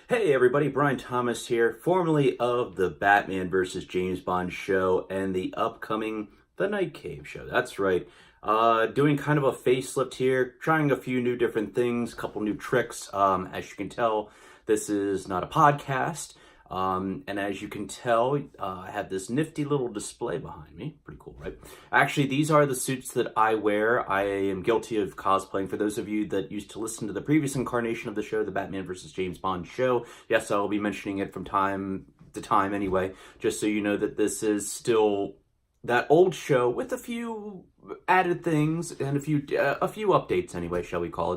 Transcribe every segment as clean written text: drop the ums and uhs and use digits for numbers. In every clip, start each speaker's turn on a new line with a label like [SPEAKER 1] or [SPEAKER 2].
[SPEAKER 1] Hey everybody, Brian Thomas here, formerly of the Batman vs. James Bond show and the upcoming The Night Cave show. That's right. Doing kind of a facelift here, trying a few new different things, a couple new tricks. As you can tell, this is not a podcast. And as you can tell, I have this nifty little display behind me. Pretty cool, right? Actually, these are the suits that I wear. I am guilty of cosplaying. For those of you that used to listen to the previous incarnation of the show, the Batman vs. James Bond show, yes, I will be mentioning it from time to time anyway, just so you know that this is still that old show with a few added things and a few updates anyway, shall we call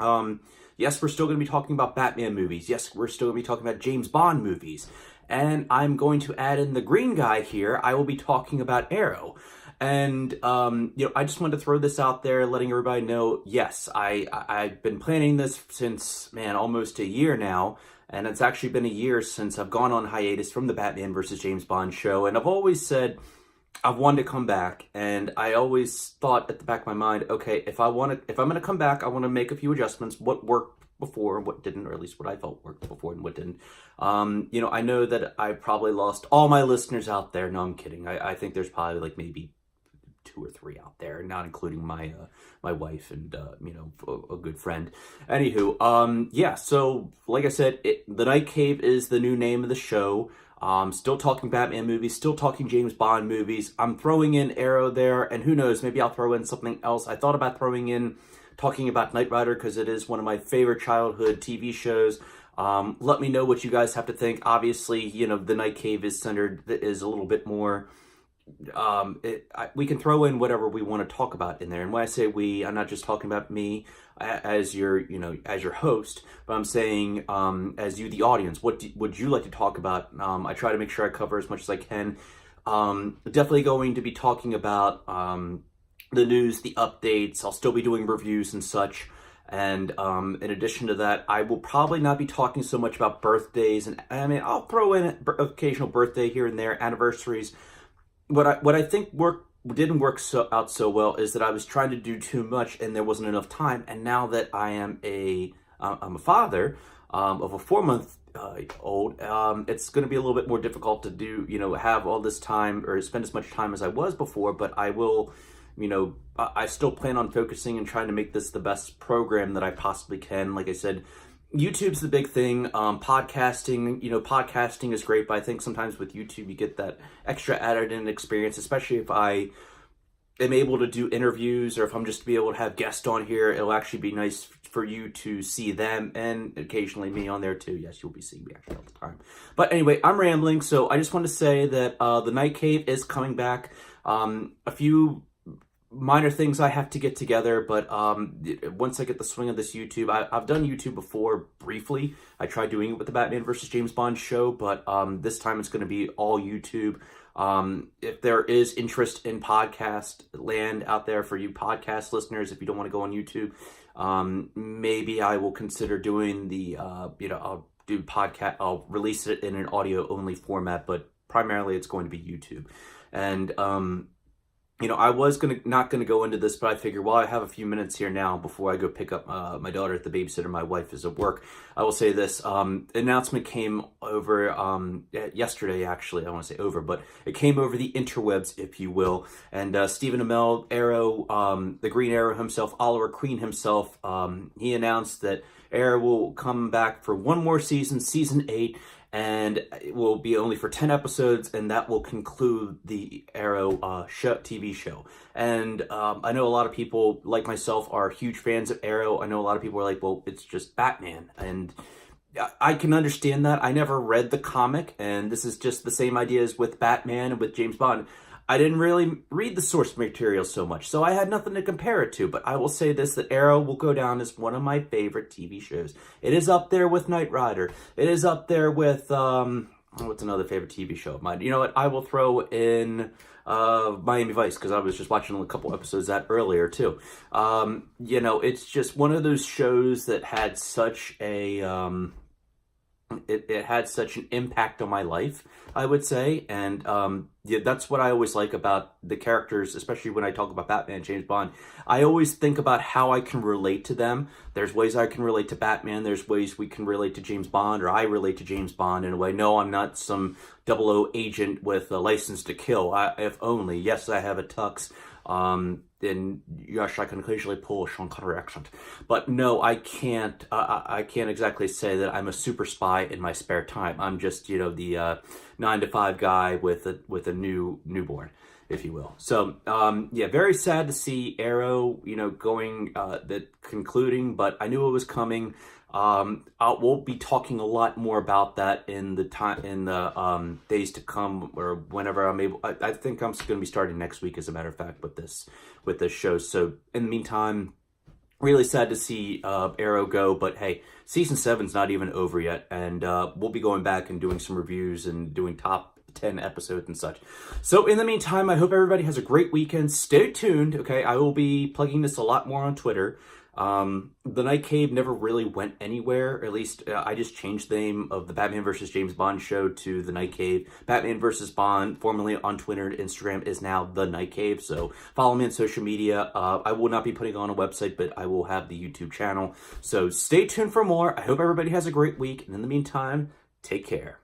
[SPEAKER 1] it. Yes, we're still going to be talking about Batman movies. Yes, we're still going to be talking about James Bond movies. And I'm going to add in the green guy here. I will be talking about Arrow. And, I just wanted to throw this out there, letting everybody know, yes, I've been planning this since, almost a year now. And it's actually been a year since I've gone on hiatus from the Batman vs. James Bond show. And I've always said I've wanted to come back, and I always thought at the back of my mind, okay, if I'm going to come back, I want to make a few adjustments, what worked before and what didn't, or at least what I felt worked before and what didn't. I know that I probably lost all my listeners out there. No, I'm kidding. I think there's probably like maybe 2 or 3 out there, not including my wife and a good friend. Anywho, so like I said, The Night Cave is the new name of the show. Still talking Batman movies, still talking James Bond movies. I'm throwing in Arrow there, and who knows, maybe I'll throw in something else. I thought about talking about Knight Rider because it is one of my favorite childhood TV shows. Let me know what you guys have to think. Obviously, The Night Cave is a little bit more. We can throw in whatever we want to talk about in there. And when I say we, I'm not just talking about me as your host, but I'm saying as you, the audience. What would you like to talk about? I try to make sure I cover as much as I can. Definitely going to be talking about the news, the updates. I'll still be doing reviews and such. And in addition to that, I will probably not be talking so much about birthdays. And I'll throw in an occasional birthday here and there, anniversaries. What I think didn't work out so well is that I was trying to do too much and there wasn't enough time. And now that I am I'm a father of a 4-month old, it's going to be a little bit more difficult to do, have all this time or spend as much time as I was before. But I will, I still plan on focusing and trying to make this the best program that I possibly can. Like I said, YouTube's the big thing. Podcasting is great, but I think sometimes with YouTube you get that extra added in experience, especially if I am able to do interviews or if I'm just to be able to have guests on here. It'll actually be nice for you to see them and occasionally me on there too. Yes, you'll be seeing me actually all the time. But anyway, I'm rambling, so I just want to say that The Night Cave is coming back. A few minor things I have to get together, but once I get the swing of this YouTube, I've done YouTube before briefly. I tried doing it with the Batman vs. James Bond show, but this time it's going to be all YouTube. If there is interest in podcast land out there for you podcast listeners, if you don't want to go on YouTube, maybe I will consider doing I'll do podcast. I'll release it in an audio only format, but primarily it's going to be YouTube. And I was not gonna go into this, but I figured while I have a few minutes here now before I go pick up my daughter at the babysitter, my wife is at work, I will say this. Announcement came over yesterday, actually. I don't want to say over, but it came over the interwebs, if you will. And Stephen Amell, Arrow, the Green Arrow himself, Oliver Queen himself, he announced that Arrow will come back for one more season, season 8. And it will be only for 10 episodes, and that will conclude the Arrow TV show. And I know a lot of people, like myself, are huge fans of Arrow. I know a lot of people are like, well, it's just Batman. And I can understand that. I never read the comic, and this is just the same idea as with Batman and with James Bond. I didn't really read the source material so much, so I had nothing to compare it to. But I will say this, that Arrow will go down as one of my favorite TV shows. It is up there with Knight Rider. It is up there with, what's another favorite TV show of mine? You know what? I will throw in Miami Vice, because I was just watching a couple episodes of that earlier, too. It's just one of those shows that had such a... It had such an impact on my life, I would say. And, yeah, that's what I always like about the characters, especially when I talk about Batman, James Bond. I always think about how I can relate to them. There's ways I can relate to Batman. There's ways we can relate to James Bond, or I relate to James Bond in a way. No, I'm not some 00 agent with a license to kill. If only. Yes, I have a tux. And yes, I can occasionally pull a Sean Connery accent. But no, I can't. I can't exactly say that I'm a super spy in my spare time. I'm just, the 9 to 5 guy with a newborn, if you will. So yeah, very sad to see Arrow, going that concluding. But I knew it was coming. We'll be talking a lot more about that in the days to come, or whenever I'm able. I think I'm going to be starting next week, as a matter of fact, with this show. So in the meantime, really sad to see Arrow go, but hey, season 7's not even over yet, and we'll be going back and doing some reviews and doing top 10 episodes and such. So in the meantime, I hope everybody has a great weekend. Stay tuned, okay? I will be plugging this a lot more on Twitter. The Night Cave never really went anywhere. At least I just changed the name of the Batman vs. James Bond show to The Night Cave. Batman vs. Bond, formerly on Twitter and Instagram, is now The Night Cave. So follow me on social media. I will not be putting on a website, but I will have the YouTube channel. So stay tuned for more. I hope everybody has a great week. And in the meantime, take care.